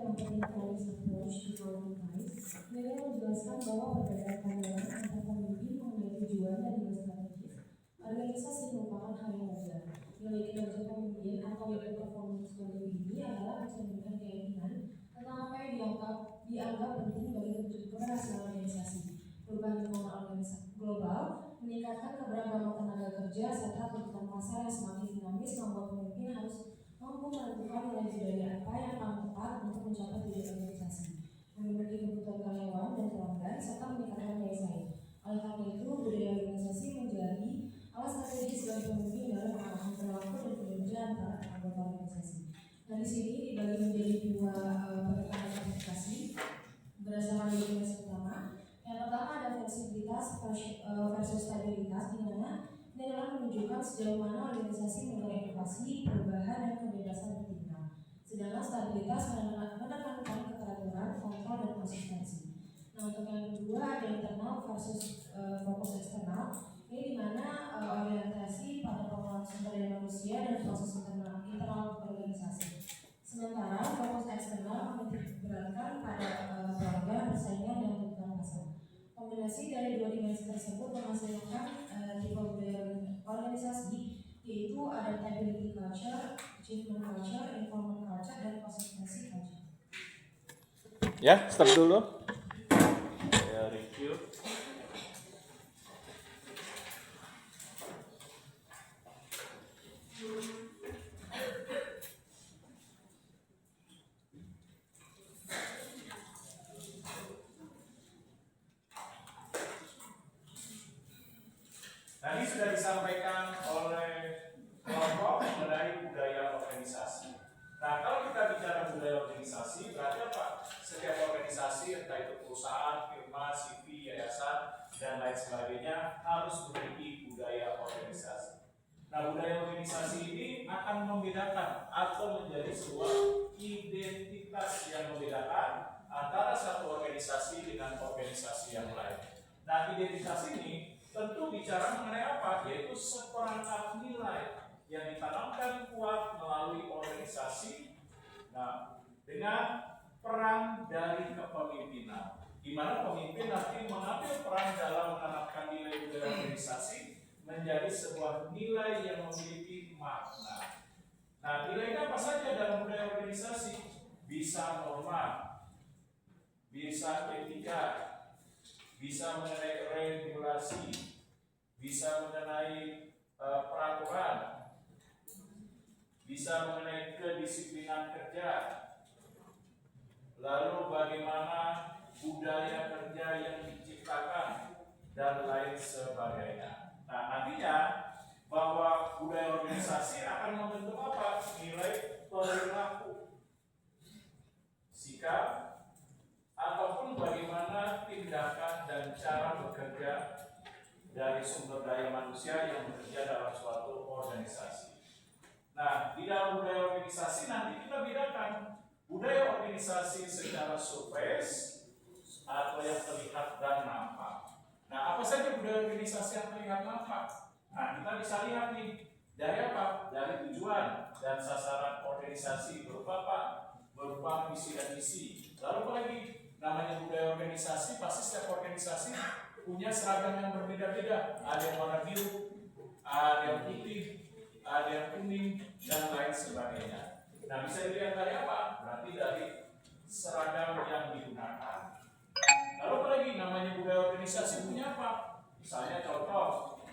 Company Policy Approach to Price, mereka menjelaskan bahwa perbedaan pandangan antar pemimpin mengenai tujuan dan nilai strategis organisasi merupakan hal yang wajar. Nilai kinerja pemimpin atau nilai performance value ini adalah mencerminkan keyakinan tentang apa yang dianggap penting bagi keberhasilan organisasi. Perubahan lingkungan organisasi global, meningkatkan keberagaman tenaga kerja, serta tuntutan pasar yang semakin dinamis membuat pemimpin harus mampu menentukan nilai budaya apa yang paling tepat untuk mencapai tujuan organisasi, memenuhi kebutuhan karyawan dan pelanggan, serta meningkatkan daya saing. Oleh karena itu, budaya organisasi menjadi alat strategis bagi pemimpin dalam mengarahkan perilaku dan kinerja antara anggota organisasi. Nah, di sini dibagi menjadi dua pendekatan klasifikasi berdasarkan definisi utama. Yang pertama ada fleksibilitas versus stabilitas, di mana ini adalah menunjukkan sejauh mana organisasi mengenai inovasi, perubahan, dan kebebasan bertindak. Sedangkan stabilitas menekankan keteraturan, kontrol, dan konsistensi. Nah, untuk yang kedua ada internal versus fokus eksternal. Ini di mana orientasi pada pengelolaan sumber daya manusia dan proses internal organisasi. Sementara fokus eksternal menitikberatkan pada pelanggan, persaingan, dan kebutuhan pasar. Kombinasi dari dua dimensi tersebut menghasilkan tipe budaya organisasi, yaitu adaptability culture, achievement culture, informal culture, dan consistency culture. Ya, stop dulu. Saya review. Tadi sudah disampaikan oleh kelompok mengenai budaya organisasi. Nah, kalau kita bicara budaya organisasi, berarti apa? Setiap organisasi, entah itu perusahaan, firma, CV, yayasan, dan lain sebagainya, harus memiliki budaya organisasi. Nah, budaya organisasi ini akan membedakan atau menjadi sebuah identitas yang membedakan antara satu organisasi dengan organisasi yang lain. Nah, identitas ini tentu bicara mengenai apa? Yaitu seperangkat nilai yang ditanamkan kuat melalui organisasi. Nah, dengan peran dari kepemimpinan, di mana pemimpin nanti mengambil peran dalam menanamkan nilai budaya organisasi menjadi sebuah nilai yang memiliki makna. Nah, nilainya apa saja dalam budaya organisasi? Bisa norma, bisa etika, bisa mengenai regulasi, bisa mengenai peraturan, bisa mengenai kedisiplinan kerja, lalu bagaimana budaya kerja yang diciptakan, dan lain sebagainya. Nah, nantinya bahwa budaya organisasi akan membentuk apa? Nilai perilaku, sikap, ataupun bagaimana tindakan dan cara bekerja dari sumber daya manusia yang bekerja dalam suatu organisasi. Nah, di dalam budaya organisasi nanti kita bedakan budaya organisasi secara surface atau yang terlihat dan nampak. Nah, apa saja budaya organisasi yang terlihat nampak? Nah, kita bisa lihat nih dari apa? Dari tujuan dan sasaran organisasi berupa apa? Berupa visi dan misi. Lalu apa lagi? Namanya budaya organisasi, pasti setiap organisasi punya seragam yang berbeda-beda. Ada yang warna biru, ada yang putih, ada yang kuning, dan lain sebagainya. Nah, bisa dilihat dari apa? Berarti dari seragam yang digunakan. Lalu apa lagi? Namanya budaya organisasi punya apa? Misalnya contoh,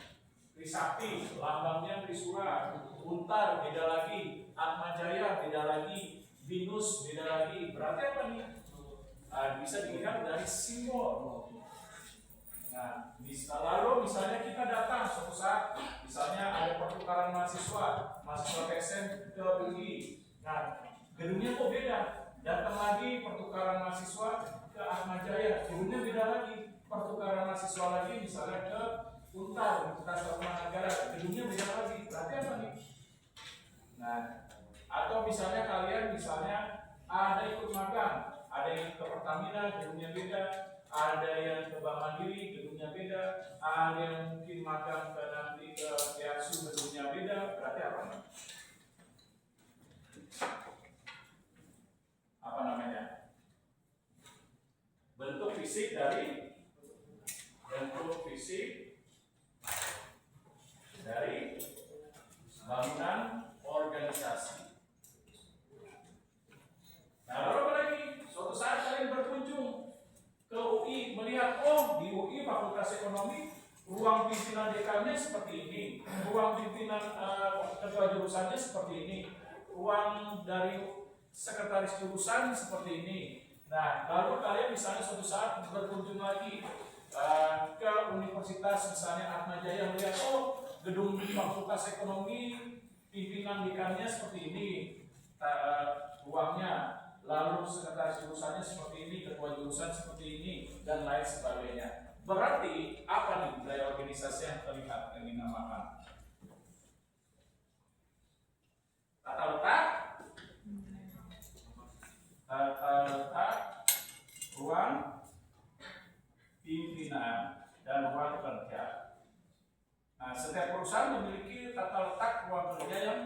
Trisakti, lambangnya Trisura, Untar beda lagi, Atmajaya beda lagi, Binus beda lagi. Berarti apa nih? Bisa dilihat dari simbol. Nah, lalu misalnya kita datang suatu saat, misalnya ada pertukaran mahasiswa PSN ke UI. Nah, gedungnya kok beda? Datang lagi pertukaran mahasiswa ke Atmajaya, gedungnya beda lagi. Pertukaran mahasiswa lagi misalnya ke Untar, Universitas Tarumanagara, gedungnya beda lagi. Berarti apa nih? Nah, atau misalnya kalian ada ikut magang, ada yang ke Pertamina, gedungnya beda. Ada yang ke Bank Mandiri, gedungnya beda. Ada yang mungkin magang nanti ke Yasu, gedungnya beda. Berarti apa namanya? fisik dari bentuk fisik dari bangunan organisasi. Nah, lalu apa lagi? Suatu saat kalian berkunjung ke UI, melihat, oh di UI Fakultas Ekonomi ruang pimpinan dekannya seperti ini, ruang pimpinan ketua jurusannya seperti ini, ruang dari sekretaris jurusan seperti ini. Nah, lalu kalian misalnya suatu saat berkunjung lagi ke universitas misalnya Atma Jaya, melihat, oh gedung Fakultas Ekonomi pimpinan dekannya seperti ini, ruangnya, lalu sekretaris jurusannya seperti ini, ketua jurusan seperti ini, dan lain sebagainya. Berarti apa nih budaya organisasi yang terlihat yang dinamakan? Tata letak ruang pimpinan dan ruang kerja. Nah, setiap perusahaan memiliki tata letak ruang kerja yang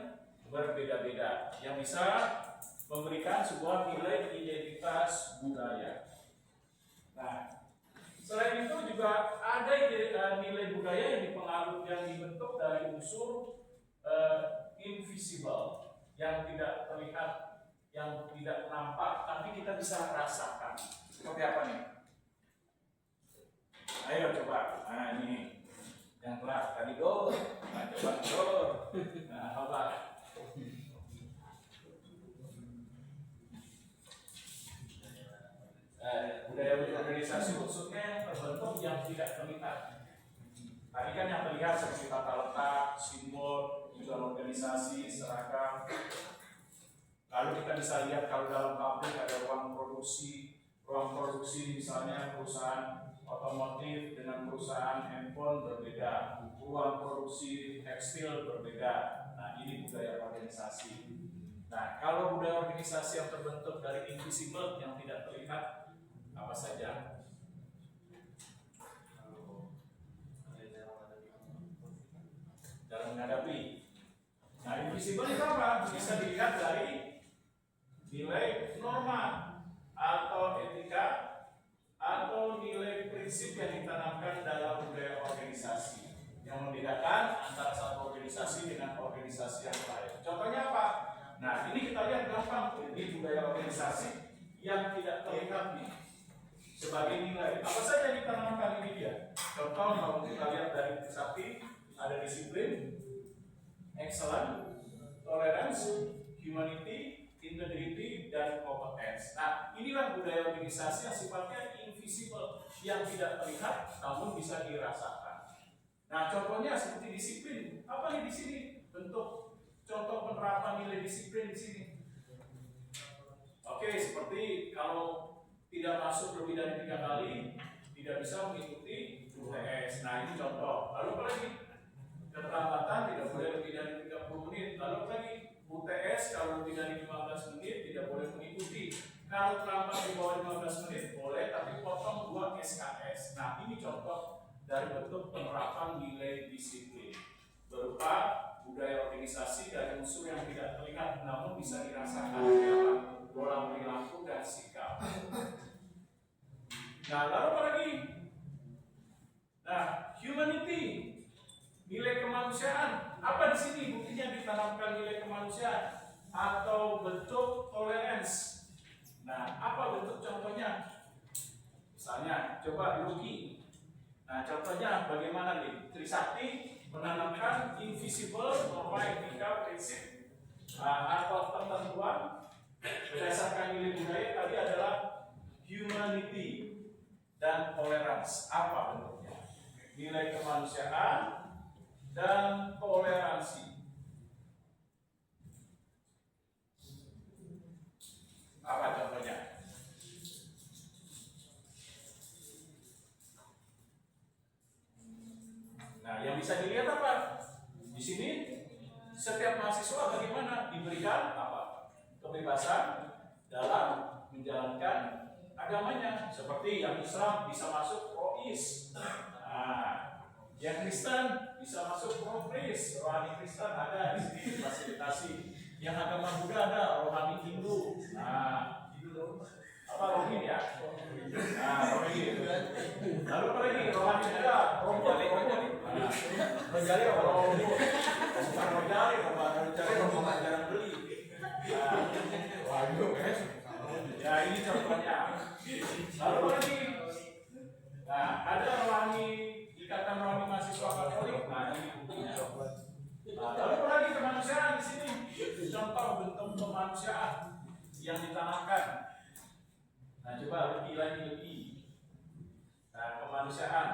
berbeda-beda, yang bisa memberikan sebuah nilai identitas budaya. Nah, selain itu juga ada nilai budaya yang dibentuk dari unsur invisible, yang tidak terlihat, yang tidak nampak, tapi kita bisa rasakan. Seperti apa nih? Ayo coba. Nah, ini yang telah tadi do. Nah, coba do. Nah, coba. Budaya organisasi maksudnya yang terbentuk yang tidak terlihat. Tadi kan yang terlihat seperti tata letak, simbol, tujuan organisasi, seragam. Lalu kita bisa lihat kalau dalam pabrik ada ruang produksi misalnya perusahaan otomotif dengan perusahaan handphone berbeda, ruang produksi tekstil berbeda. Nah, ini budaya organisasi. Nah, kalau budaya organisasi yang terbentuk dari invisible yang tidak terlihat, apa saja? Dalam menghadapi. Nah, invisible itu apa? Bisa dilihat dari nilai norma atau etika atau nilai prinsip yang ditanamkan dalam budaya organisasi yang membedakan antara satu organisasi dengan organisasi yang lain. Contohnya apa? Nah, ini kita lihat gampang di budaya organisasi yang tidak terlihat nih sebagai nilai. Apa saja yang ditanamkan ini dia? Contoh kalau kita lihat dari Trisakti, ada disiplin, excellence, tolerance, humanity, integrity, dan competence. Nah, inilah budaya organisasi yang sifatnya invisible, yang tidak terlihat namun bisa dirasakan. Nah, contohnya seperti disiplin. Apa nih di sini? Bentuk contoh penerapan nilai disiplin di sini. Oke, seperti kalau tidak masuk lebih dari 3 kali, tidak bisa mengikuti UTS. Nah, ini contoh. Lalu apa lagi? Keterlambatan tidak boleh lebih dari 30 menit. Lalu apa lagi? UTS kalau lebih dari 15 menit tidak boleh mengikuti. Kalau terlambat di bawah 15 menit boleh, tapi potong 2 SKS. Nah, ini contoh dari bentuk penerapan nilai disiplin berupa budaya organisasi dari unsur yang tidak terlihat namun bisa dirasakan dalam pola perilaku dan sikap. Nah, lalu apa lagi? Nah, humanity, nilai kemanusiaan. Apa di sini buktinya ditanamkan nilai kemanusiaan atau bentuk tolerance? Nah, apa bentuk contohnya? Misalnya, coba Luki. Nah, contohnya bagaimana nih? Trisakti menanamkan invisible norma etika prinsip atau ketentuan berdasarkan nilai budaya tadi adalah humanity dan tolerance. Apa bentuknya? Nilai kemanusiaan dan toleransi. Apa contohnya? Nah, yang bisa dilihat apa? Di sini setiap mahasiswa bagaimana diberikan apa? Kebebasan dalam menjalankan agamanya. Seperti yang Islam bisa masuk Rois. Nah, yang Kristen bisa masuk Pro-Kris, rohani Kristen ada di sini difasilitasi. Yang agama Buddha ada, rohani Hindu. Nah, itu apa rohani ya? Nah, rohani itu cari apa? Kalau bukan mau cari, kalau cari mau jarang beli. Waduh, Ya ini contohnya. Lalu lagi, nah ada ikatan rohani mahasiswa Katolik. Nah ini buktinya. Nah, lalu lagi kemanusiaan di sini. Contoh bentuk kemanusiaan yang ditanamkan. Nah coba lebih. Nah kemanusiaan.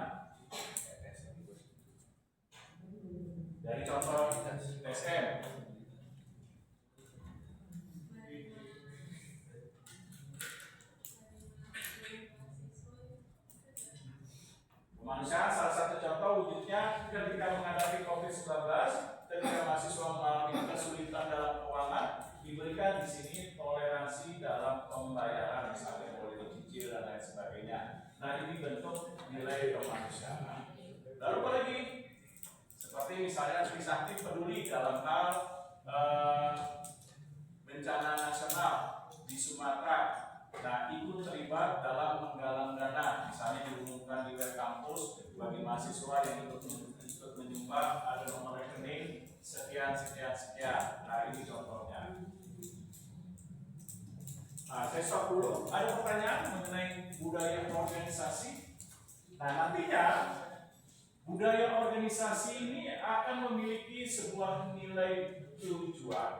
Dari contoh TSM. Kemanusiaan salah satu contoh wujudnya ketika menghadapi COVID-19, ketika mahasiswa mengalami kesulitan dalam keuangan, diberikan di sini toleransi dalam pembayaran, misalnya boleh dicicil dan lain sebagainya. Nah ini bentuk nilai kemanusiaan. Lalu apa lagi? Seperti misalnya Trisakti peduli dalam hal bencana nasional di Sumatera. Nah, ikut terlibat dalam menggalang dana, misalnya diumumkan di web kampus bagi mahasiswa yang ikut menyumbang, ada nomor rekening sekian. Nah, ini contohnya. Nah, saya stop dulu. Ada pertanyaan mengenai budaya organisasi? Nah, nantinya budaya organisasi ini akan memiliki sebuah nilai tujuan.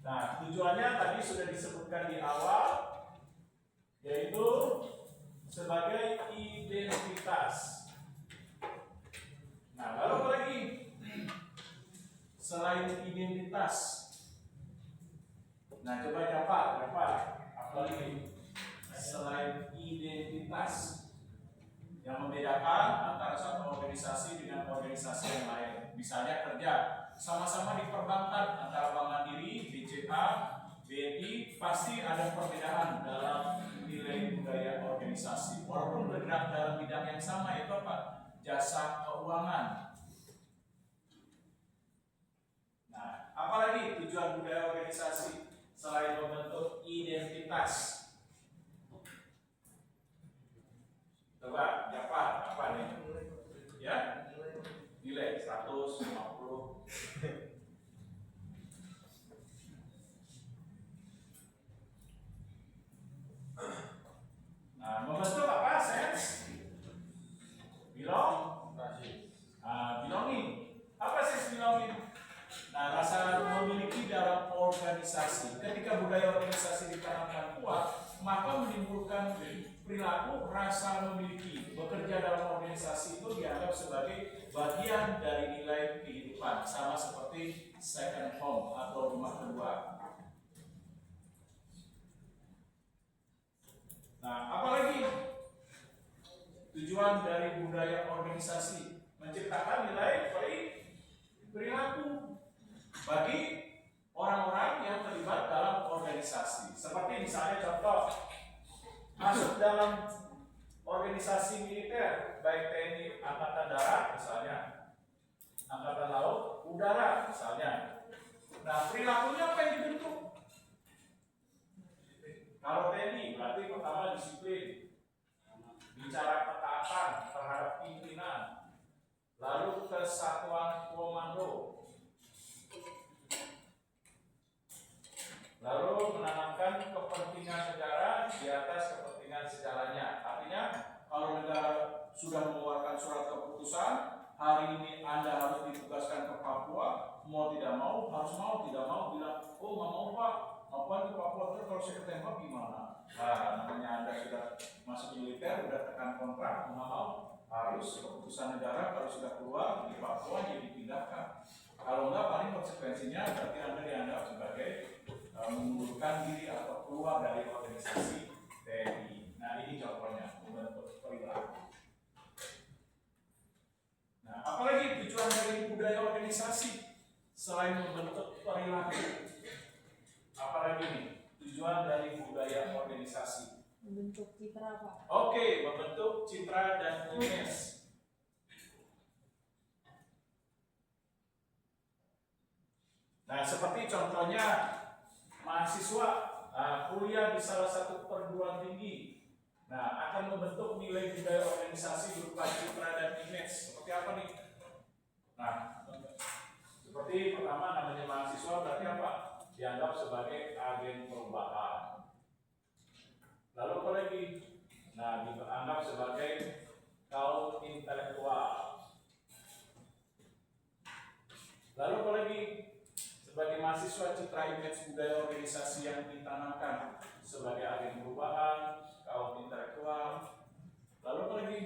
Nah, tujuannya tadi sudah disebutkan di awal, yaitu sebagai identitas. Nah, lalu apa lagi? Selain identitas. Nah, coba dapat apa lagi? Selain identitas yang membedakan antara satu organisasi dengan organisasi yang lain. Misalnya kerja, sama-sama di perbankan antara Bank Mandiri, BCA, BNI, pasti ada perbedaan dalam nilai budaya organisasi. Walaupun bergerak dalam bidang yang sama, itu apa? Jasa keuangan. Nah, apalagi tujuan budaya organisasi selain membentuk identitas? Coba, apa nih? Ya, nilai 150. Nah, membentuk apa? Sense belonging. Apa sense belonging? Nah, rasa memiliki dalam organisasi. Ketika budaya organisasi ditanamkan kuat, maka menimbulkan perilaku rasa memiliki. Bekerja dalam organisasi itu dianggap sebagai bagian dari nilai kehidupan, sama seperti second home atau rumah kedua. Nah, apalagi tujuan dari budaya organisasi? Menciptakan nilai perilaku bagi orang-orang yang terlibat dalam organisasi. Seperti misalnya contoh, masuk dalam organisasi militer, baik TNI, Angkatan Darat misalnya, Angkatan Laut, Udara misalnya. Nah, perilakunya apa yang dibentuk? Kalau TNI berarti pertama disiplin, bicara ketaatan terhadap pimpinan, lalu kesatuan komando, lalu menanamkan kepentingan negara di atas kepentingan segalanya. Artinya kalau negara sudah mengeluarkan surat keputusan, hari ini Anda harus ditugaskan ke Papua, mau tidak mau, harus mau tidak mau, bilang, oh nggak mau Pak, apa ke Papua, terus kalau saya ketembak gimana? Nah, namanya Anda sudah masuk militer, sudah tekan kontrak, nggak mau, harus keputusan negara kalau sudah keluar di Papua jadi dipindahkan. Kalau enggak, paling konsekuensinya berarti Anda dianggap sebagai mengundurkan diri atau keluar dari organisasi TNI. Nah, ini contohnya membentuk perilaku. Nah, apalagi tujuan dari budaya organisasi selain membentuk perilaku? Apalagi nih tujuan dari budaya organisasi? Membentuk citra, Pak. Oke, membentuk citra dan image. Nah, seperti contohnya mahasiswa kuliah di salah satu perguruan tinggi. Nah, akan membentuk nilai budaya organisasi berupa citra dan image. Seperti apa nih? Nah, seperti pertama namanya mahasiswa berarti apa? Dianggap sebagai agen perubahan. Lalu apa lagi? Nah, dianggap sebagai kaum intelektual. Lalu apa lagi? Sebagai mahasiswa, citra image budaya organisasi yang ditanamkan sebagai agen perubahan, kaum intelektual. Lalu apa lagi?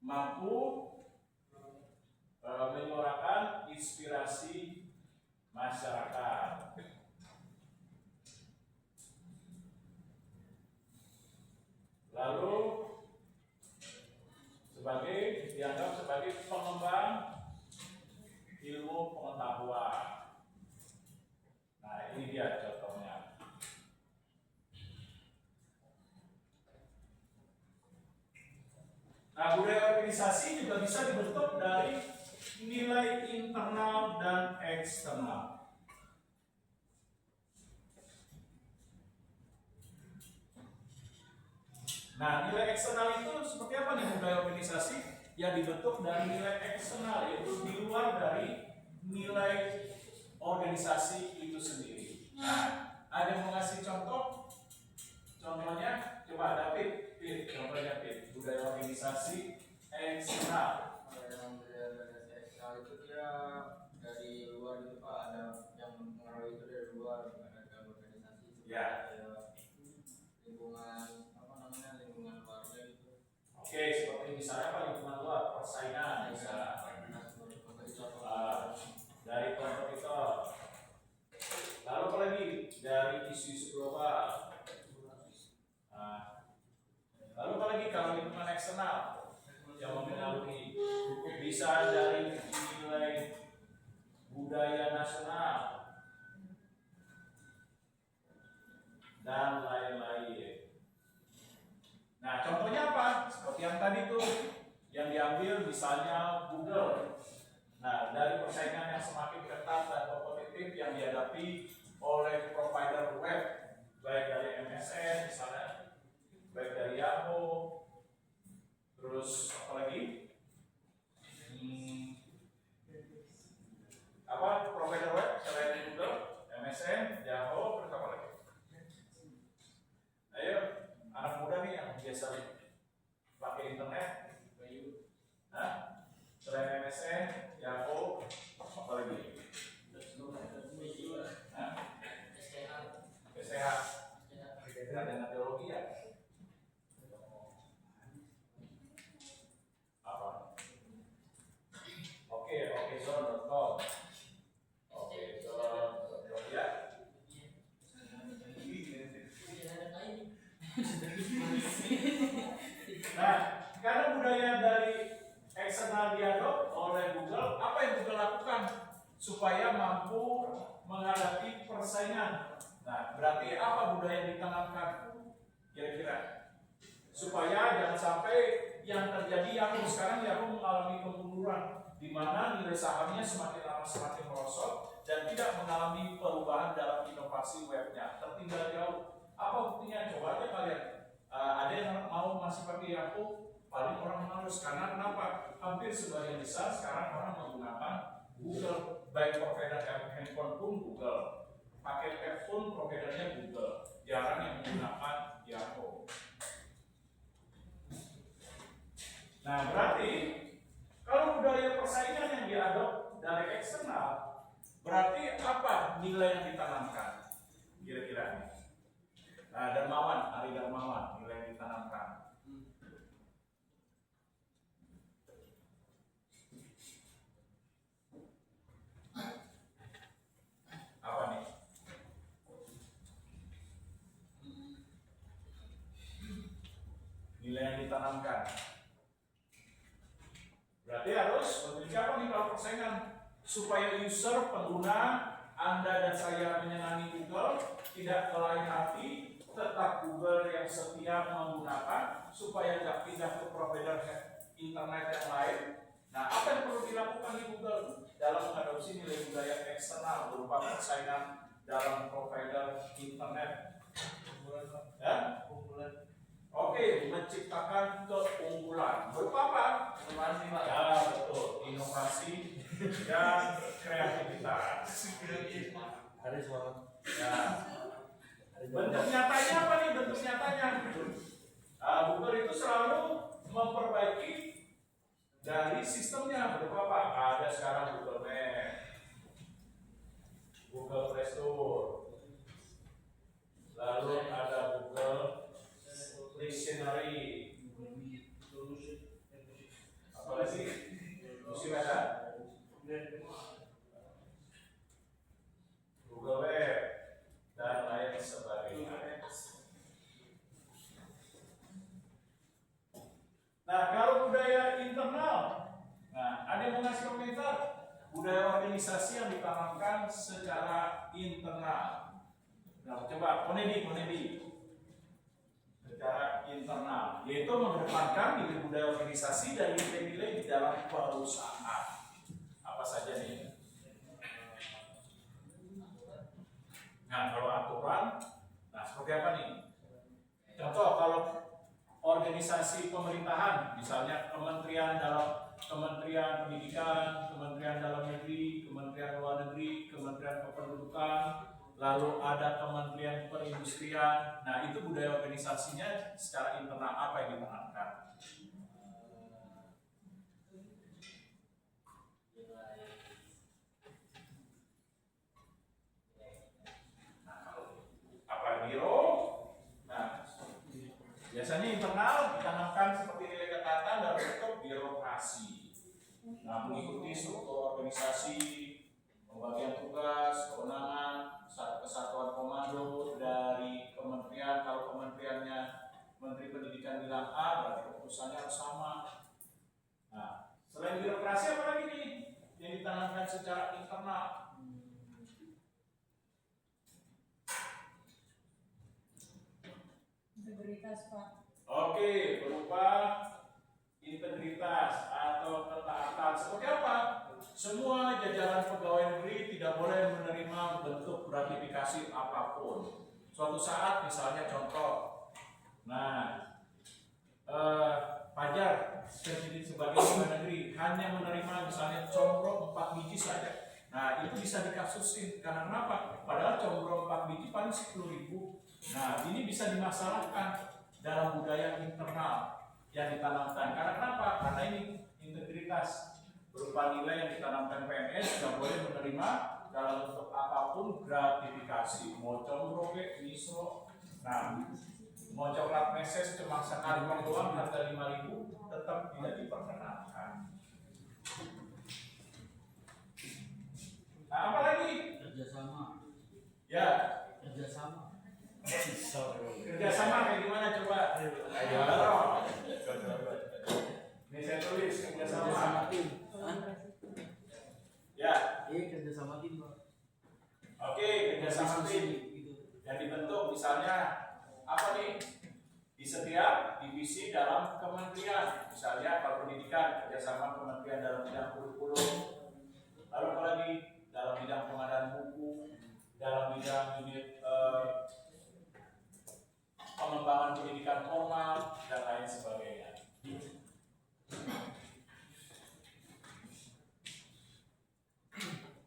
Mampu menyuarakan inspirasi masyarakat. Lalu dianggap sebagai pengembang ilmu pengetahuan. Nah, ini dia contohnya. Nah, budaya organisasi juga bisa dibentuk dari nilai internal dan eksternal. Nah, nilai eksternal itu seperti apa nih budaya organisasi? Yang dibentuk dari nilai eksternal, yaitu di luar dari nilai organisasi itu sendiri. Nah, ada yang mau ngasih contoh? Contohnya, coba David, contohnya David, budaya organisasi eksternal. Yang budaya organisasi eksternal itu dia dari luar itu Pak, ada yang mengaruhi itu dari luar, bukan ada organisasi. Ya. Lingkungan lingkungan keluarga gitu. Oke, seperti misalnya apa lingkungan luar, persaingan, bisa dari kompetitor. Lalu apa lagi? Dari isu-isu global. Nah, lalu apa lagi kalau lingkungan eksternal yang mempengaruhi? Bisa dari nilai budaya nasional dan lain-lain. Nah, contohnya apa? Seperti yang tadi tuh, yang diambil misalnya Google. Nah, dari persaingan yang semakin ketat dan kompetitif yang dihadapi oleh provider web, baik dari MSN misalnya, baik dari Yahoo, terus apa lagi? Provider web selain Google, MSN, Yahoo, terus apa lagi? Ayo, anak muda nih yang biasa pakai internet, selain MSN, Yahoo, apa lagi? STH, dan teologi ya? Apa? Okezone.com. Okezone.com ya. Nah, karena budaya dari eksternal diadop oleh Google, apa yang Google lakukan supaya mampu menghadapi persaingan? Nah, berarti apa budaya yang ditanamkan? Kira-kira supaya jangan sampai yang terjadi Yahoo sekarang Yahoo mengalami kemunduran, di mana nilai sahamnya semakin lama semakin merosot dan tidak mengalami perubahan dalam inovasi webnya, tertinggal jauh. Apa buktinya? Coba aja kalian. Ada yang mau masih pakai Yahoo? Paling orang males. Karena kenapa? Hampir sebagian besar sekarang orang menggunakan Google, baik provider handphone pun Google, pakai telepon providernya Google, jarang yang menggunakan Yahoo. Nah, berarti kalau budaya persaingan yang diadop dari eksternal, berarti apa nilai yang ditanamkan? Kira-kira nih. Nah, Ari Darmawan, nilai yang ditanamkan. Apa nih? Nilai yang ditanamkan. Berarti harus memiliki apa nih kalau persaingan? Supaya user, pengguna, Anda dan saya menyenangi Google, tidak ke lain hati, tetap Google yang setia menggunakan, supaya tidak pindah ke provider internet yang lain. Nah, apa yang perlu dilakukan di Google dalam mengadopsi nilai budaya eksternal berupa persaingan dalam provider internet? Ya? Oke, menciptakan keunggulan. Berupa apa? motivasi Pak. Ya betul, inovasi dan kreativitas. Harus banget. Ya. Bentuk nyatanya apa nih? Bentuk nyatanya. Google itu selalu memperbaiki dari sistemnya. Berupa apa? Ada sekarang Google Map, Google Play Store, lalu ada Google Dictionary, apa lagi? Mesti baca. Google Web dan lain sebagainya. Nah, kalau budaya internal, nah ada yang mau ngasih komentar? Budaya organisasi yang ditanamkan secara internal. Nah, coba Konedi. Secara internal, yaitu mengedepankan nilai budaya organisasi dan nilai-nilai di dalam perusahaan. Apa saja nih? Nah, kalau aturan, nah seperti apa nih? Contoh kalau organisasi pemerintahan, misalnya Kementerian Pendidikan, Kementerian Dalam Negeri, Kementerian Luar Negeri, Kementerian Kependudukan, lalu ada Kementerian Perindustrian. Nah, itu budaya organisasinya secara internal apa yang ditanamkan? Apa biro? Nah, biasanya internal ditanamkan seperti nilai kekatan dalam bentuk birokrasi. Nah, mengikuti struktur organisasi, pembagian tugas, kewenangan, kesatuan komando dari kementerian. Kalau kementeriannya Menteri Pendidikan bilang A, berarti keputusannya harus sama. Nah, selain birokrasi apa lagi nih yang ditanamkan secara internal? Integritas, Pak. Oke, berupa integritas atau ketaatan. Seperti apa? Semua jajaran pegawai negeri tidak boleh menerima bentuk gratifikasi apapun. Suatu saat, misalnya contoh, nah, Fajar sebagai pegawai negeri hanya menerima misalnya combro 4 biji saja. Nah, itu bisa dikasusin. Karena kenapa? Padahal combro 4 biji paling 10.000. Nah, ini bisa dimasalahkan dalam budaya internal yang ditanamkan. Karena kenapa? Karena ini integritas berupa nilai yang ditanamkan PNS tidak boleh menerima dalam bentuk apapun gratifikasi. Mau combro, misro, nah, mau coklat meses cuma sekali doang harga 5.000 tetap tidak diperkenankan. Nah, apa lagi? Kerjasama. Ya. Kerjasama Kayak gimana coba? Ayo. Ini saya tulis kerjasama. tim. Ya. Kerjasama tim, Pak. Oke, kerjasama tim. Yang dibentuk misalnya apa nih? Di setiap divisi dalam kementerian. Misalnya kalau pendidikan kerjasama kementerian dalam bidang kurikulum. Lalu apa lagi? Dalam bidang pengadaan buku, dalam bidang unit pengembangan pendidikan formal dan lain sebagainya.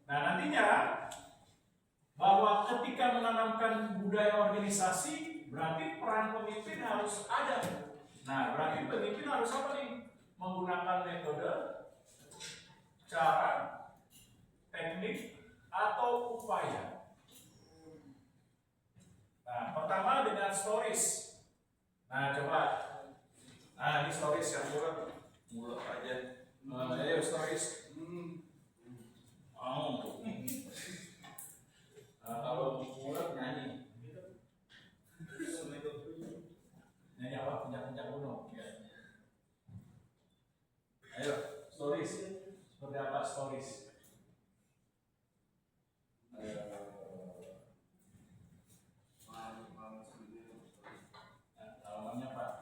Nah, nantinya bahwa ketika menanamkan budaya organisasi berarti peran pemimpin harus ada. Nah, berarti pemimpin harus apa nih? Menggunakan metode, cara, teknik, atau upaya. Nah, pertama dengan stories. Nah, coba. Nah, ini stories yang mulut aja. Ayo stories. Kalau mulut nyanyi. Nyanyi apa? Puncak-puncak gunung. Ya. Ayo, stories. Seperti apa stories? Namanya Pak.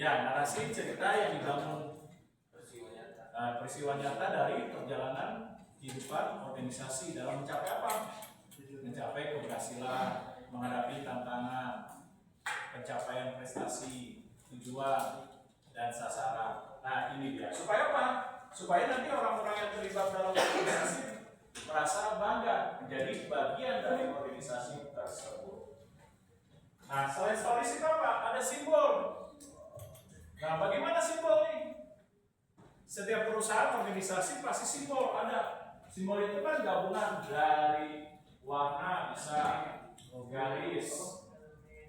Ya, narasi cerita yang dibangun Peristiwa nyata. peristiwa nyata dari perjalanan kehidupan organisasi dalam mencapai apa? Mencapai keberhasilan, menghadapi tantangan, pencapaian prestasi, tujuan, dan sasaran. Nah, ini dia. Supaya apa? Supaya nanti orang-orang yang terlibat dalam organisasi merasa bangga menjadi bagian dari organisasi tersebut. Nah, selain stories itu apa? Ada simbol. Nah, bagaimana simbol ini? Setiap perusahaan organisasi pasti simbol ada. Simbol itu kan gabungan dari warna, bisa garis,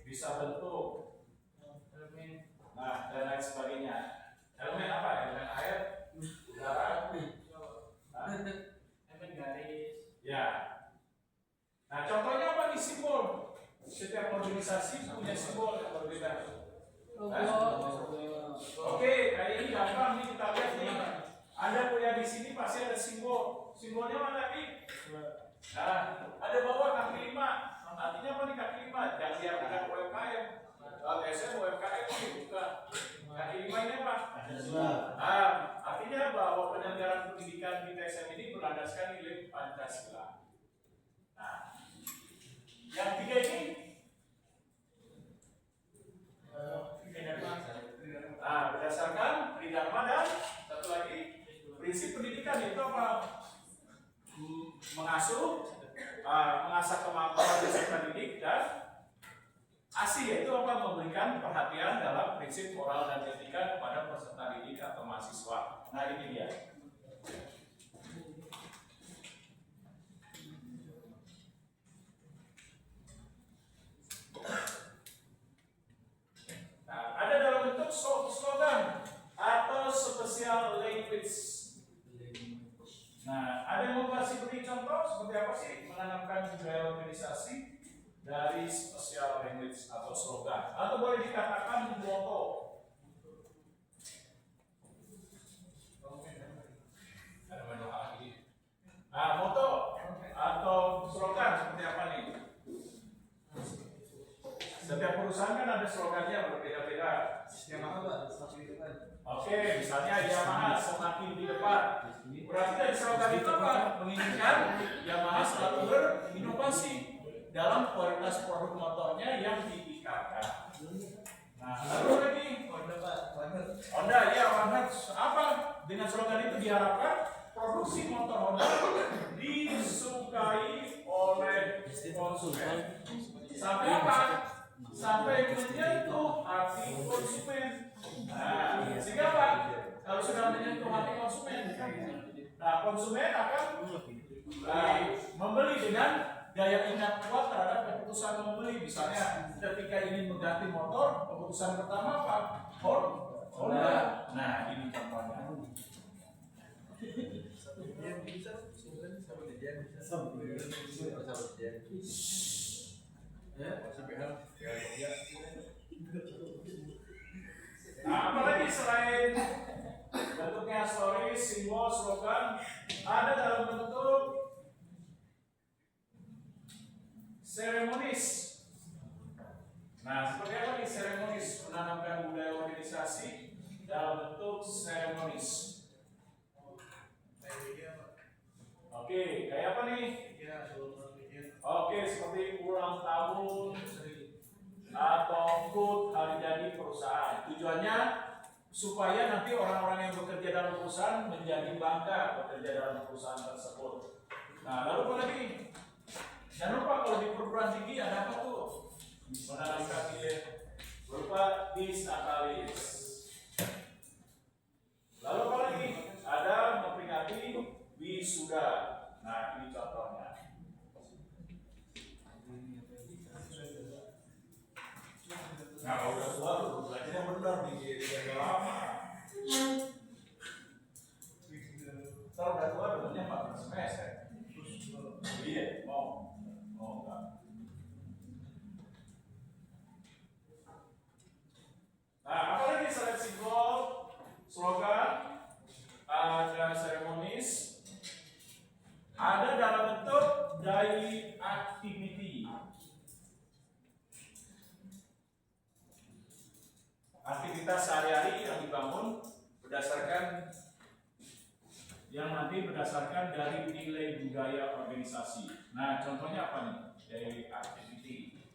bisa bentuk, nah dan lain sebagainya. Elemen apa? Elemen air, udara, elemen garis. Ya. Nah, contohnya apa nih simbol? Setiap organisasi punya simbol yang berbeda. Oke, kayak ini gampang nih kita lihat nih. Anda kuliah di sini pasti ada simbol. Simbolnya mana nih? Nah, ada bawah kaki 5. Artinya apa nih kaki 5? Jangan diartikan UMKM. Biasanya UMKM nih bukan. Kaki 5 ini apa? Artinya bahwa penyelenggaraan pendidikan di TSM ini berlandaskan nilai Pancasila. Nah, yang 3 ini berdasarkan Tridharma dan satu lagi prinsip pendidikan itu apa? Mengasah kemampuan peserta didik dan ASI yaitu apa? Memberikan perhatian dalam prinsip moral dan etika kepada peserta didik atau mahasiswa. Nah, ini dia. Nah, ada dalam bentuk slogan atau special language. Nah, ada yang mau kasih beri contoh seperti apa sih menanamkan budaya organisasi dari special language atau slogan, atau boleh dikatakan moto. Nah, moto atau slogan seperti apa nih? Setiap perusahaan kan ada slogannya berbeda-beda. Oke, misalnya Yamaha semakin di depan. Berarti dari slogan itu apa? Menginginkan Yamaha selalu berinovasi dalam kualitas produk motornya yang ditingkatkan. Nah, lalu lagi Honda, ya Honda apa? Dengan slogan itu diharapkan produksi motor Honda disukai oleh konsumen. Sampai apa? Sampai menyentuh hati konsumen. Nah, sehingga apa? Kalau sudah menyentuh hati konsumen, nah konsumen akan membeli dengan daya ingat kuat terhadap keputusan membeli. Misalnya ketika ingin mengganti motor, keputusan pertama apa? Honda. Nah, ini contohnya. Nah, apalagi selain bentuknya stories, simbol, slogan, ada dalam bentuk seremonis. Nah, seperti apa nih seremonis? Menanamkan budaya organisasi dalam bentuk seremonis. Oke, kayak apa nih? Oke, seperti ulang tahun atau HUT hari jadi perusahaan. Tujuannya supaya nanti orang-orang yang bekerja dalam perusahaan menjadi bangga bekerja dalam perusahaan tersebut. Nah, lalu apa lagi? Jangan lupa kalau di perguruan tinggi ada apa tuh? Menanamkan nilai berupa disnatalis. Lalu apa lagi? Ada memperingati wisuda. Nah, ini contohnya. Nah, kalau udah tua, belajarnya benar nih, dia lama. Kalau udah tua, bentuknya 14 semester. Iya, mau enggak? Nah, apalagi selain simbol, slogan, ada seremonis, aktivitas sehari-hari yang dibangun berdasarkan dari nilai budaya organisasi. Nah, contohnya apa nih? Dari activity.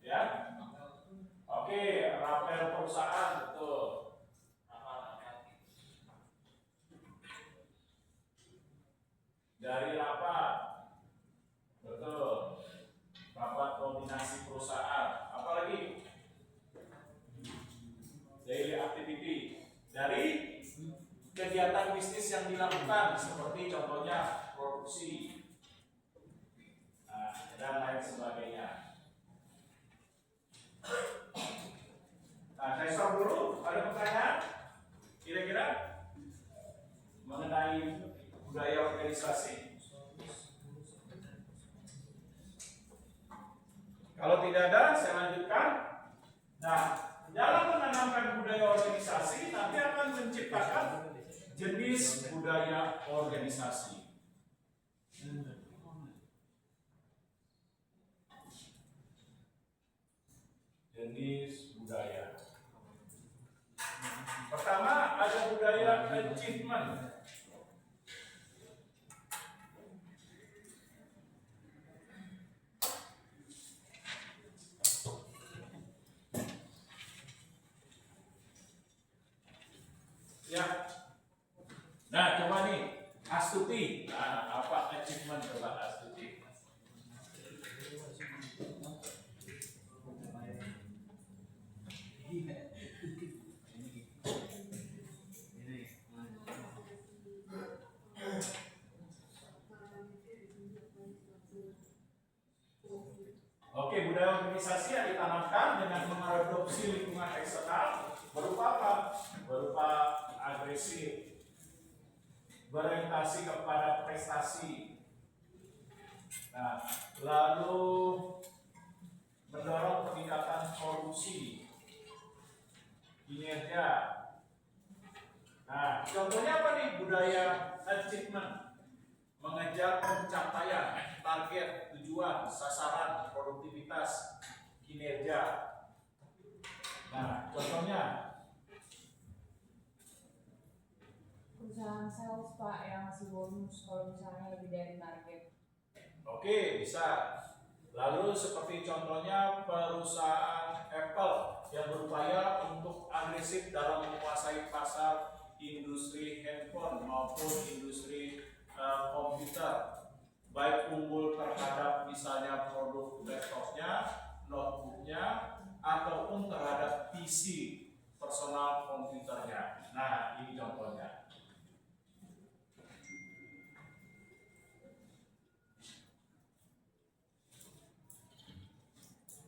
Ya. Oke, rapel perusahaan, betul. Dari rapat, betul. Rapat koordinasi perusahaan. Apalagi? Daily activity. Dari kegiatan bisnis yang dilakukan, seperti contohnya produksi, dan lain sebagainya. Nah, saya stop dulu. Ada pertanyaan? Kira-kira mengenai budaya organisasi? Kalau tidak ada, saya lanjutkan. Nah, dalam menanamkan budaya organisasi, nanti akan menciptakan jenis budaya organisasi. Jenis budaya. Pertama, ada budaya achievement. Ya. Nah, coba nih, Astuti. Nah, apa achievement coba Astuti? Oke, budaya organisasi yang ditanamkan dengan mengadopsi lingkungan eksternal berupa apa? Berupa agresif, berorientasi kepada prestasi. Nah, lalu mendorong peningkatan korupsi, kinerja. Nah, contohnya apa nih budaya achievement? Mengejar pencapaian target, tujuan, sasaran, produktivitas, kinerja. Nah, contohnya perusahaan sales Pak yang ngasih bonus kalau misalnya lebih dari target. oke, bisa. Lalu seperti contohnya perusahaan Apple yang berupaya untuk agresif dalam menguasai pasar industri handphone maupun industri komputer, baik unggul terhadap misalnya produk laptopnya, notebooknya, ataupun terhadap PC personal komputernya. Nah, ini contohnya.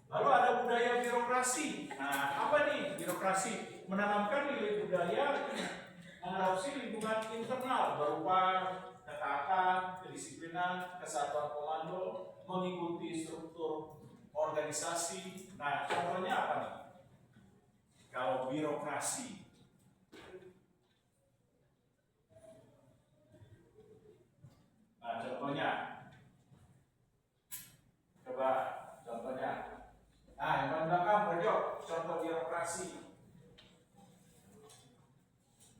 Lalu ada budaya birokrasi. Nah, apa nih birokrasi? Menanamkan nilai budaya, mengadopsi lingkungan internal berupa ketaatan, kedisiplinan, kesatuan komando, mengikuti struktur organisasi. Nah, contohnya apa nih? Kalau birokrasi, nah contohnya, coba contohnya. Nah, yang paling belakang berjok, contoh birokrasi.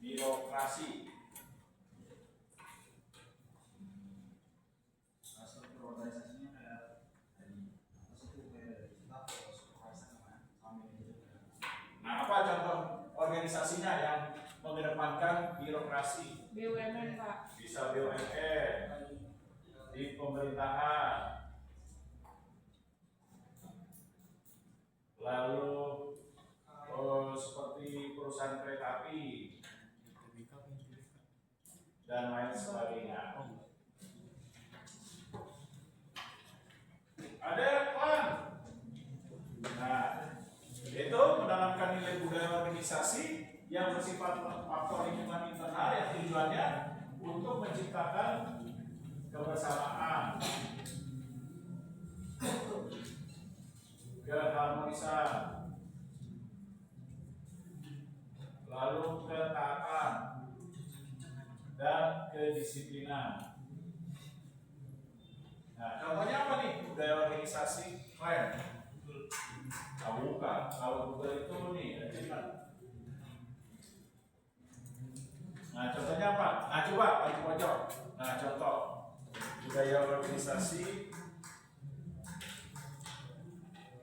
Birokrasi. Struktur organisasinya kayak tadi, maksudnya kayak Nah, apa contoh organisasinya yang mengedepankan birokrasi? BUMN Pak. Bisa BUMN di pemerintahan. Lalu seperti perusahaan kereta api dan lain sebagainya. Ada klan. Nah, itu menanamkan nilai budaya organisasi yang bersifat faktor lingkungan internal yang tujuannya untuk menciptakan kebersamaan, keharmonisan, lalu ketaatan dan kedisiplinan. Nah, contohnya apa nih budaya organisasi? Keren. Bukan. Kalau Google itu nih Nah, contohnya apa? Nah, coba bagi pojok. Nah, contoh budaya organisasi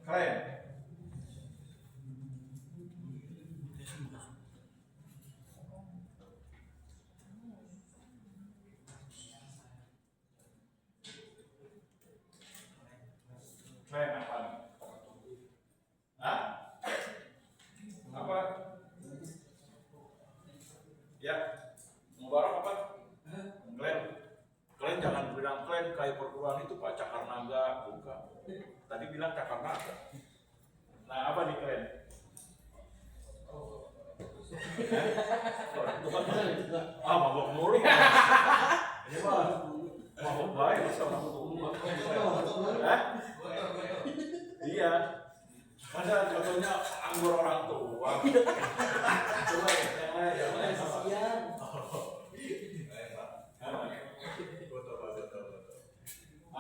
keren. Keren apa nih? Hah? Apa? Ya, Mubarak apa? Keren. Kalian jangan bilang kalian kayak perguruan itu Pak Cakar Naga, bukan. Tadi bilang Cakar Naga. Nah, apa nih kalian? Mabok mulu. Ini mah mabok baik sama Hah? Iya. Masa contohnya anggur orang tua. Coba yang lain sama.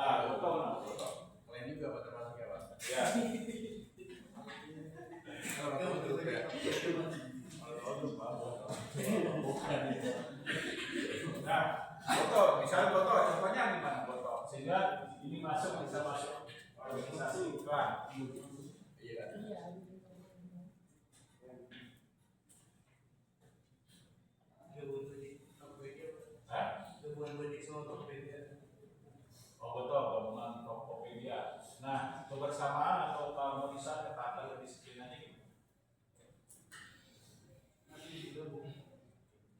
Betul. Kalian juga Pak termasuk ya Pak? Ya. Nah, foto, misalnya foto, contohnya gimana foto? Sehingga ini bisa masuk organisasi bukan? Iya. Hah? Oh betul, gabungan Tokopedia. Nah, kebersamaan atau keharmonisan ketatan kedisiplinannya gimana?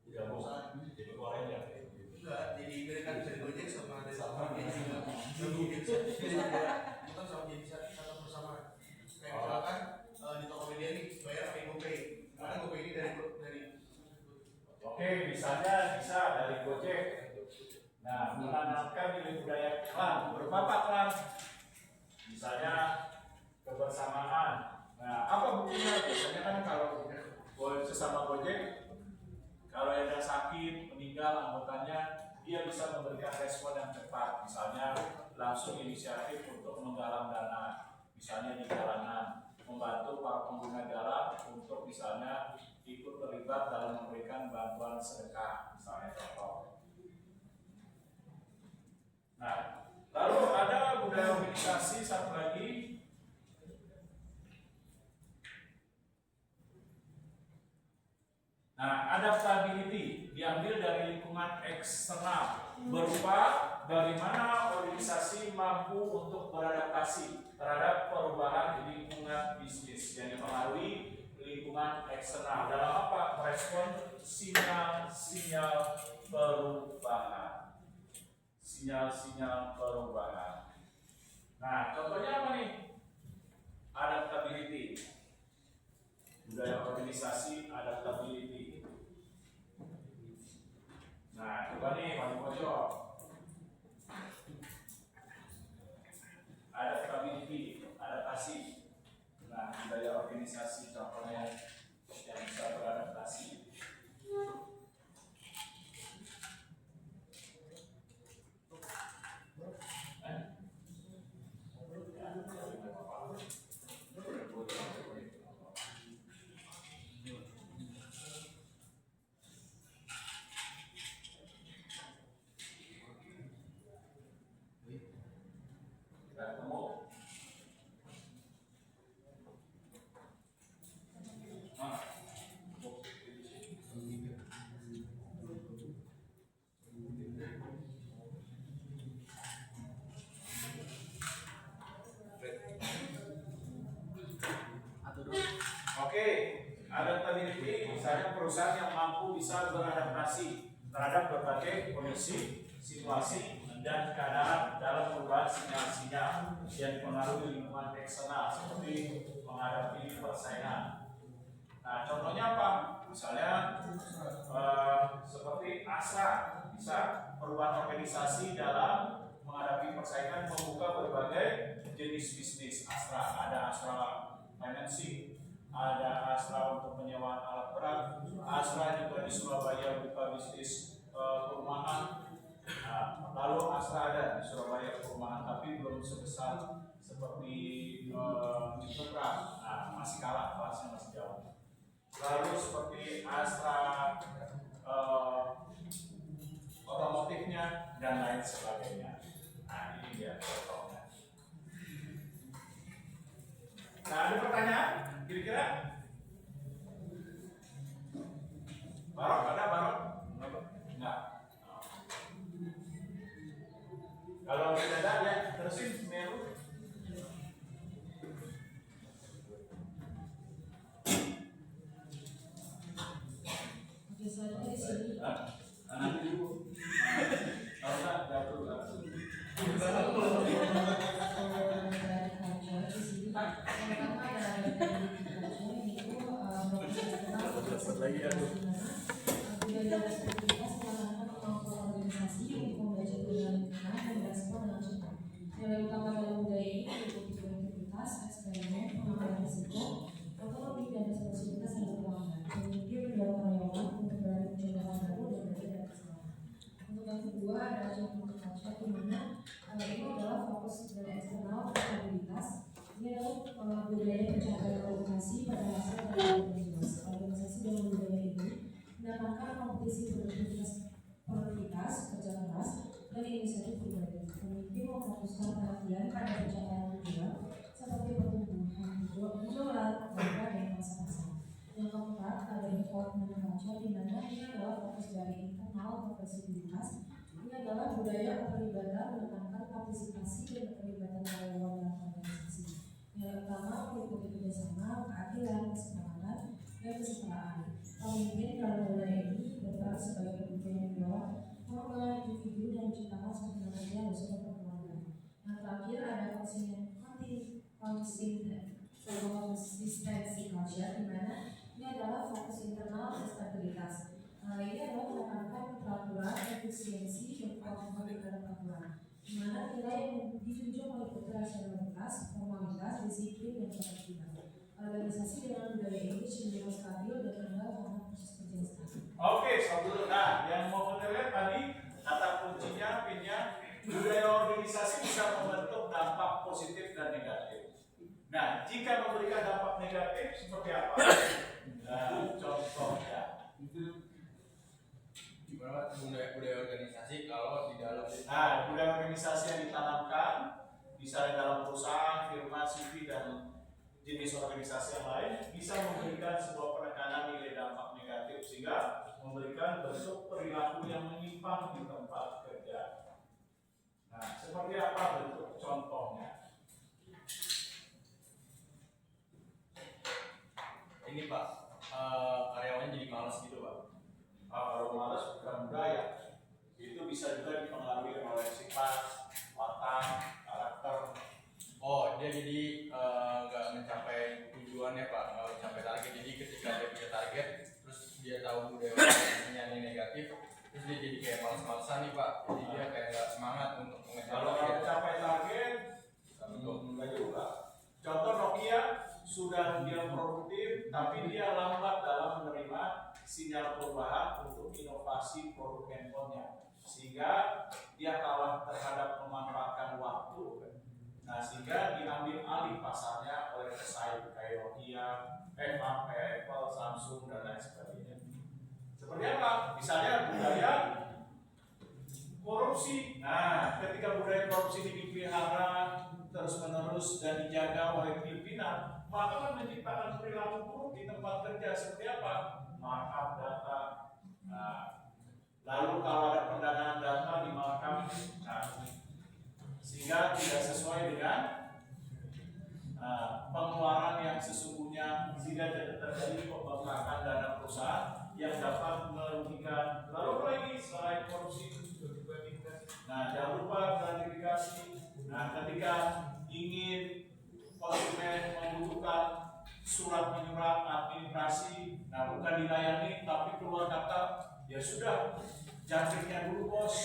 Tidak bosan, jadi Korea ya. Enggak, jadi mereka bisa Gojek sama dia juga bukan sama jadi satu bersama. Kayak misalkan di Tokopedia nih bayar pakai GoPay, karena GoPay ini dari Oke, misalnya bisa dari Gojek. Nah, menanamkan nilai budaya klan. Berupa apa klan? Misalnya kebersamaan. Nah, apa buktinya? Biasanya kan kalau sesama Gojek, kalau ada sakit, meninggal anggotanya, dia bisa memberikan respon yang cepat. Misalnya langsung inisiatif untuk menggalang dana, misalnya di jalanan, membantu para pengguna jalan untuk misalnya ikut terlibat dalam memberikan bantuan sedekah, misalnya contoh. Nah, lalu ada budaya organisasi satu lagi. Nah, adaptability diambil dari lingkungan eksternal berupa bagaimana organisasi mampu untuk beradaptasi terhadap perubahan di lingkungan bisnis yang dipengaruhi lingkungan eksternal dalam apa? Merespon sinyal-sinyal perubahan. Sinyal-sinyal perubahan. Nah, contohnya apa nih? Adaptability. Budaya organisasi adaptability. Nah, coba nih paling pojok. Adaptability, adaptasi. Nah, budaya organisasi contohnya yang bisa beradaptasi. Oke, adaptability misalnya perusahaan yang mampu bisa beradaptasi terhadap berbagai kondisi, situasi, dan keadaan dalam perubahan sinyal-sinyal yang dipengaruhi lingkungan eksternal seperti menghadapi persaingan. Nah, contohnya apa? Misalnya seperti Astra bisa perubahan organisasi dalam menghadapi persaingan membuka berbagai jenis bisnis. Astra ada Astra financing, ada Astra untuk penyewaan alat berat, Astra juga di Surabaya buka bisnis perumahan. Nah, lalu Astra ada di Surabaya perumahan tapi belum sebesar seperti Citra. Nah, masih kalah, kelasnya masih jauh. Lalu seperti Astra otomotifnya dan lain sebagainya. Nah, ini dia contohnya. Nah, ada pertanyaan? Kira-kira? Barok, ada barok? Enggak. Kalau tidak ada, ya terusin Meru. Oke, selanjutnya di sini. Nanti dulu. Kalau enggak, jatuh. Nilai utama dalam budaya ini meliputi kreativitas, eksperimen, pengambilan risiko, otonomi dan responsibilitas yang berkembang, memiliki mendorong karyawan untuk berani mencoba hal baru dan belajar dari kesalahan. Untuk yang kedua adalah contoh culture, di mana ini adalah fokus dari eksternal stabilitas. Ini adalah budaya pencapaian organisasi pada hasil dari organisasi dalam budaya ini mendapatkan kompetisi produktivitas, kerja keras, dan inisiatif pribadi. Pemimpin memfokuskan perhatian pada pencapaian tujuan seperti pertumbuhan penjualan, harga, dan pasar. Yang keempat ada effort culture, di mana ini adalah fokus dari internal ke fleksibilitas. Ini adalah budaya keterlibatan menekankan partisipasi dan keterlibatan karyawan dalam organisasi. Yang pertama meliputi kerjasama, keadilan, kesepakatan, dan kesetaraan. Pemimpin dalam budaya ini berperan sebagai pemimpin yang mendorong pengembangan individu dan menciptakan suasana kerja yang bersama keluarga. Yang terakhir ada consistency culture, di mana ini adalah fokus internal dan stabilitas. Ini adalah menekankan peraturan, efisiensi, dan kewajiban dalam peraturan. Di mana nilai yang dijunjung meliputi rasionalitas, formalitas, disiplin, dan ketertiban. Organisasi dengan budaya ini cenderung stabil dan rendah karena proses kerja yang stabil. Oke, dulu. Nah, yang mau kita lihat tadi kata kuncinya, pinnya, budaya organisasi bisa membentuk dampak positif dan negatif. Nah, jika memberikan dampak negatif seperti apa? Nah, contohnya. Gimana budaya organisasi kalau di dalam Nah, budaya organisasi yang ditanamkan, misalnya dalam perusahaan, firma, CV, dan jenis organisasi yang lain, bisa memberikan sebuah penekanan nilai dampak negatif sehingga memberikan bentuk perilaku yang menyimpang di tempat kerja. Nah, seperti apa bentuk contohnya? ini Pak, karyawannya jadi malas gitu Pak. Kalau malas bukan budaya, itu bisa juga dipengaruhi oleh sifat, watak, karakter. Oh, dia jadi nggak mencapai tujuannya Pak, nggak mencapai target. Jadi ketika dia punya target, terus dia tahu budaya organisasinya ini negatif, terus dia jadi kayak malas-malasan nih Pak. Jadi dia kayak nggak semangat untuk mengejar Kalau nggak target. mencapai target, enggak juga. Contoh Nokia sudah dia produktif, tapi dia lambat dalam menerima sinyal perubahan untuk inovasi produk handphonenya, sehingga dia kalah terhadap memanfaatkan waktu. Nah, sehingga diambil alih pasarnya oleh pesaing kayak Nokia, Apple, Samsung, dan lain sebagainya. Seperti apa? Misalnya budaya korupsi. Nah, ketika budaya korupsi dipelihara terus-menerus dan dijaga oleh pimpinan, maka kan menciptakan perilaku buruk di tempat kerja. Seperti apa? Markup data. Nah, lalu kalau ada pendanaan data di markup, sehingga tidak sesuai dengan pengeluaran yang sesungguhnya, sehingga terjadi pembengkakan dana perusahaan yang dapat merugikan. Lalu apa lagi selain korupsi? Nah, jangan lupa gratifikasi. Nah, ketika ingin konsumen membutuhkan surat menyurat administrasi, nah bukan dilayani tapi keluar kata, ya sudah, jangkritnya dulu bos.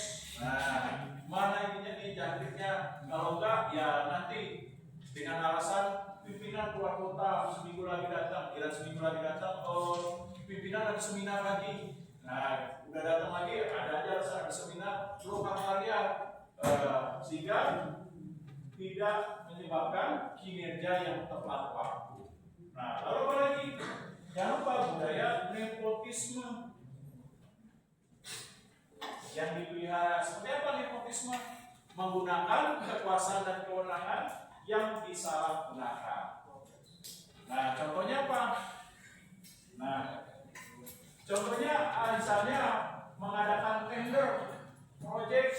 Nah, mana ininya nih jangkritnya? Kalau enggak, ya nanti dengan alasan pimpinan keluar kota seminggu lagi datang, kira seminggu lagi datang, pimpinan ada seminar lagi. Nah, udah datang lagi, ada aja alasan ada seminar, lupa kalian, sehingga tidak menyebabkan kinerja yang tepat waktu. Nah, lalu apa lagi? Jangan lupa budaya nepotisme. yang dipelihara. Seperti apa nepotisme? Menggunakan kekuasaan dan kewenangan yang disalahgunakan. Nah, contohnya apa? Nah, contohnya misalnya mengadakan tender proyek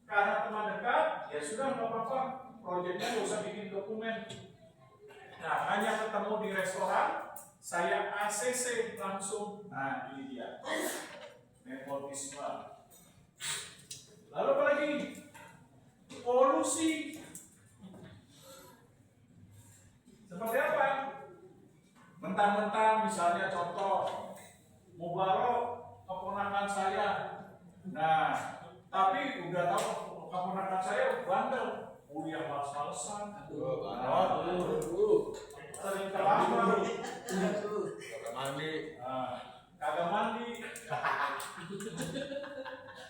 karena teman dekat, ya sudah nggak apa-apa, proyeknya nggak usah bikin dokumen. Nah, hanya ketemu di restoran, saya ACC langsung. Nah, ini dia nepotisme. Lalu apa lagi? Kolusi. Seperti apa? Mentang-mentang misalnya contoh Mubarok keponakan saya. Nah, tapi udah tahu keponakan saya bandel, kuliah males-malesan, sering terlambat, Kagak mandi. kagak mandi,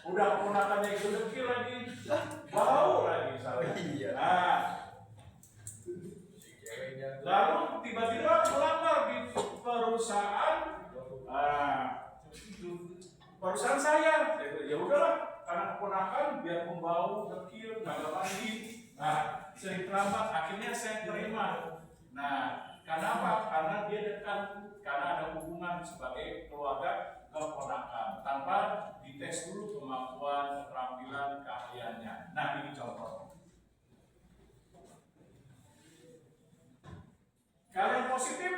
udah keponakannya ikut dekil lagi, bau lagi misalnya. Iya. Nah, Ceweknya. lalu tiba-tiba melamar di perusahaan, perusahaan saya. Ya udahlah, karena keponakan biar pembau dekil, nggak mandi. Nah, sering terlambat, akhirnya saya terima. Nah, karena apa? Karena dia dekat, karena ada hubungan sebagai keluarga keponakan, tanpa dites dulu kemampuan, keterampilan, keahliannya. Nah, ini contoh. Kalau yang positif,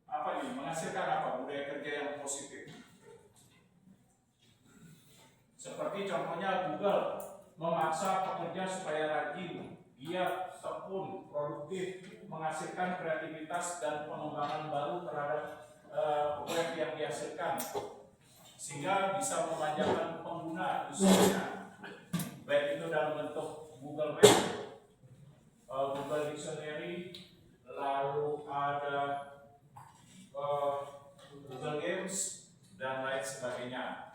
apa nih? Menghasilkan apa? Budaya kerja yang positif. Seperti contohnya Google memaksa pekerja supaya rajin, giat, tekun, produktif, menghasilkan kreativitas dan pengembangan baru terhadap web yang dihasilkan, sehingga bisa memanjakan pengguna usahanya, baik itu dalam bentuk Google Web, Google Dictionary, lalu ada Google Games dan lain sebagainya.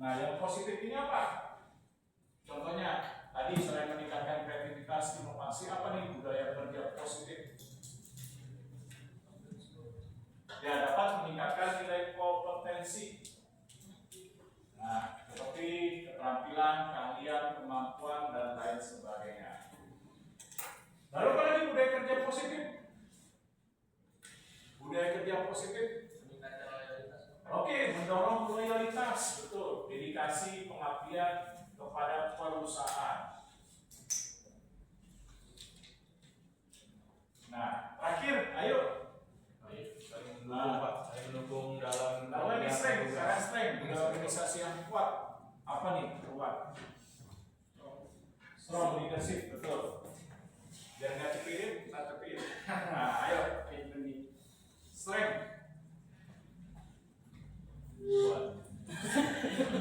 Nah, yang positif ini apa? Contohnya, tadi selain meningkatkan kreativitas, inovasi, apa nih budaya kerja positif? Ya, dapat meningkatkan nilai kompetensi. Nah, seperti keterampilan, keahlian, kemampuan, dan lain sebagainya. Lalu apa lagi budaya kerja positif? Budaya kerja positif. Oke, mendorong loyalitas, betul, dedikasi, pengabdian kepada perusahaan. Nah, terakhir, ayo. Saya mendukung dalam Lalu ini strength, sekarang strength, organisasi yang kuat. Apa nih kuat? Strong leadership, betul. Biar nggak cepirit, nggak cepirit. Nah, ayo, ini strength. Kuat.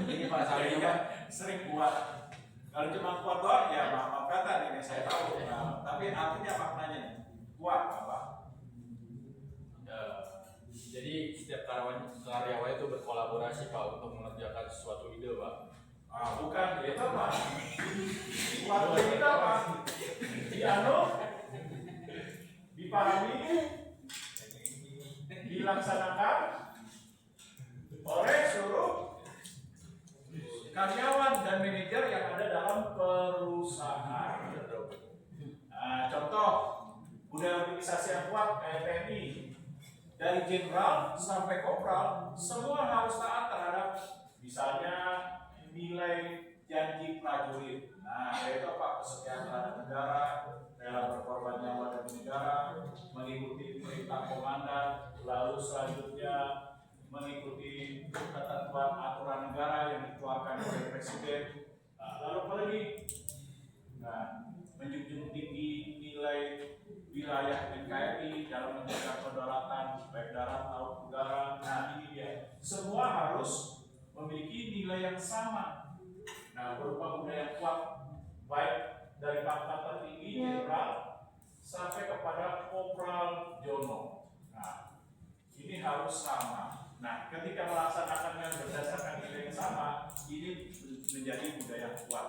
ini Pak Sari Jadi, sering kuat. Kalau cuma kuat doang, ya maaf kata ini saya tahu. Nah, tapi artinya maknanya nih, kuat apa? Jadi setiap karyawan itu berkolaborasi Pak untuk mengerjakan sesuatu ide Pak. Bukan itu apa? Kuat itu apa? Dipahami, dilaksanakan oleh seluruh karyawan dan manajer yang ada dalam perusahaan. Nah, contoh budaya organisasi yang kuat kayak TNI, dari jenderal sampai kopral semua harus taat terhadap misalnya nilai janji prajurit. Nah, yaitu apa? Kesetiaan terhadap negara, rela berkorban nyawa demi negara, mengikuti perintah komandan, lalu selanjutnya mengikuti ketentuan aturan negara yang dikeluarkan oleh presiden. Nah, lalu apa lagi? Nah, menjunjung tinggi nilai wilayah NKRI dalam menjaga kedaulatan baik darat, laut, udara. Nah, ini dia. Semua harus memiliki nilai yang sama. Nah, berupa budaya yang kuat, baik dari pangkat tertinggi jenderal sampai kepada kopral jono. Nah, ini harus sama. Nah, ketika melaksanakannya berdasarkan nilai yang sama, ini menjadi budaya yang kuat.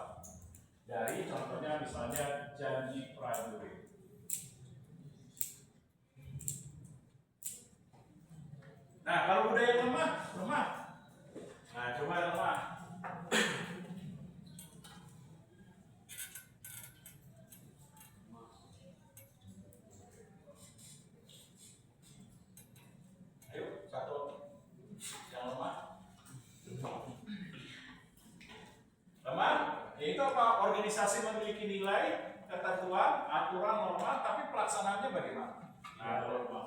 Dari contohnya misalnya janji prajurit. Nah, kalau budaya lemah apa? Organisasi memiliki nilai, ketentuan, aturan, norma, tapi pelaksanaannya bagaimana? Nah, norma.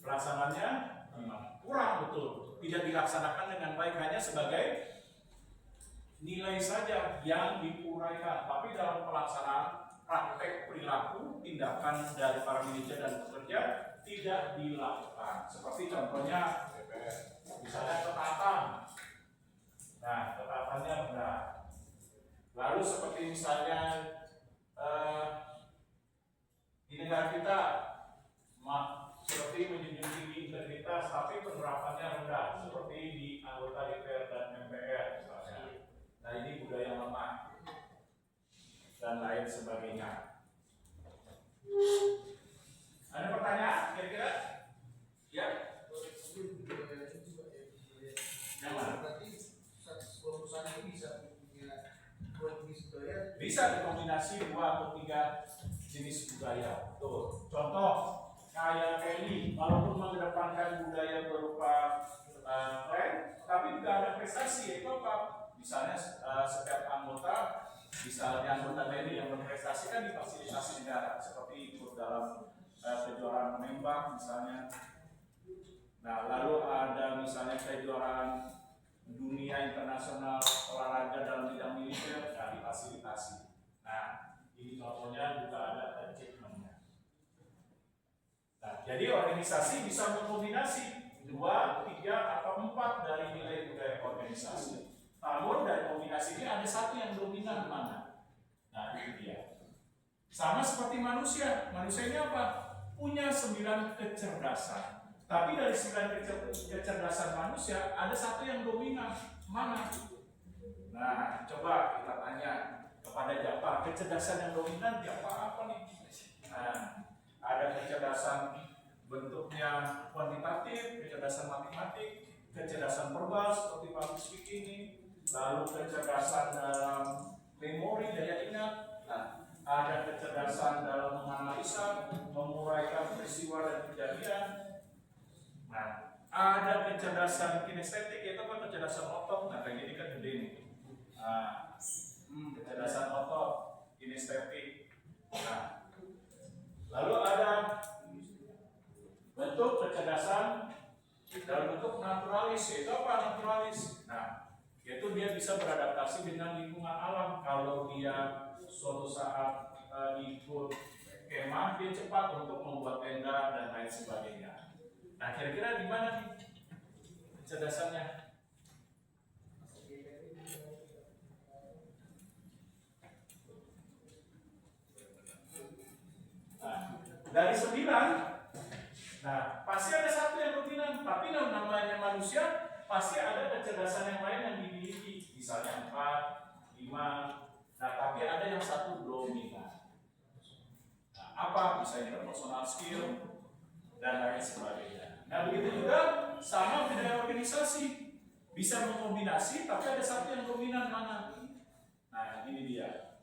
Pelaksanaannya gimana? Kurang betul. Tidak dilaksanakan dengan baik, hanya sebagai nilai saja yang diuraikan, tapi dalam pelaksanaan praktek perilaku tindakan dari para manajer dan pekerja tidak dilakukan. Seperti contohnya misalnya ketaatan. Nah, ketaatannya rendah. Lalu seperti misalnya di negara kita seperti menjunjung tinggi integritas, tapi penerapannya rendah, seperti di anggota DPR dan MPR misalnya. Nah, ini budaya lemah dan lain sebagainya. Ada pertanyaan kira-kira? Ya? Yang mana? Berarti sebuah perusahaan itu bisa punya dua jenis budaya. Bisa dikombinasi 2 atau 3 jenis budaya. Tuh, contoh kayak ini, walaupun mengedepankan budaya berupa tren, tapi juga ada prestasi, yaitu apa? Misalnya setiap anggota, misalnya anggota TNI yang berprestasi kan difasilitasi negara, seperti ikut dalam kejuaraan menembak misalnya. Nah, lalu ada misalnya kejuaraan dunia internasional olahraga dalam bidang militer, nah difasilitasi. Nah, ini contohnya juga ada achievement-nya. Nah, jadi organisasi bisa mengkombinasi 2, 3, atau 4 dari nilai budaya organisasi. Namun dari kombinasi ini ada satu yang dominan mana? Nah, itu dia. Sama seperti manusia. Manusia ini apa? Punya 9 kecerdasan. Tapi dari 9 kecerdasan manusia ada satu yang dominan. Mana? Nah, coba kita tanya kepada Japa, kecerdasan yang dominan Japa apa nih? Nah, ada kecerdasan bentuknya kuantitatif, kecerdasan matematik, kecerdasan verbal seperti public speaking ini, lalu kecerdasan dalam memori, daya ingat. Nah, ada kecerdasan dalam menganalisa, menguraikan peristiwa dan kejadian. Nah, ada kecerdasan kinestetik, yaitu apa? Kecerdasan otot. Nah, kayak gini kan gede nih. Nah, kecerdasan otot, kinestetik. Nah, lalu ada bentuk kecerdasan dalam bentuk naturalis, yaitu apa naturalis? Nah, yaitu dia bisa beradaptasi dengan lingkungan alam. Kalau dia suatu saat ikut kemah, dia cepat untuk membuat tenda dan lain sebagainya. Nah, kira-kira di mana nih kecerdasannya? Nah, dari 9, nah pasti ada satu yang dominan. Tapi namanya manusia pasti ada kecerdasan yang lain yang dimiliki. Misalnya 4, 5. Nah, tapi ada yang satu dominan. Nah, apa? Bisa interpersonal skill dan lain sebagainya. Nah, begitu juga sama dengan organisasi. Bisa mengombinasi, tapi ada satu yang dominan mana? Nah, ini dia.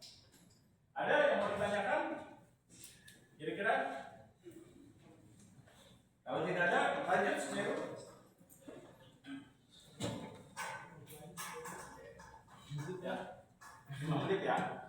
Ada yang mau ditanyakan? Kira-kira? Kalau tidak ada, lanjut Semeru. Ya, 5 menit ya.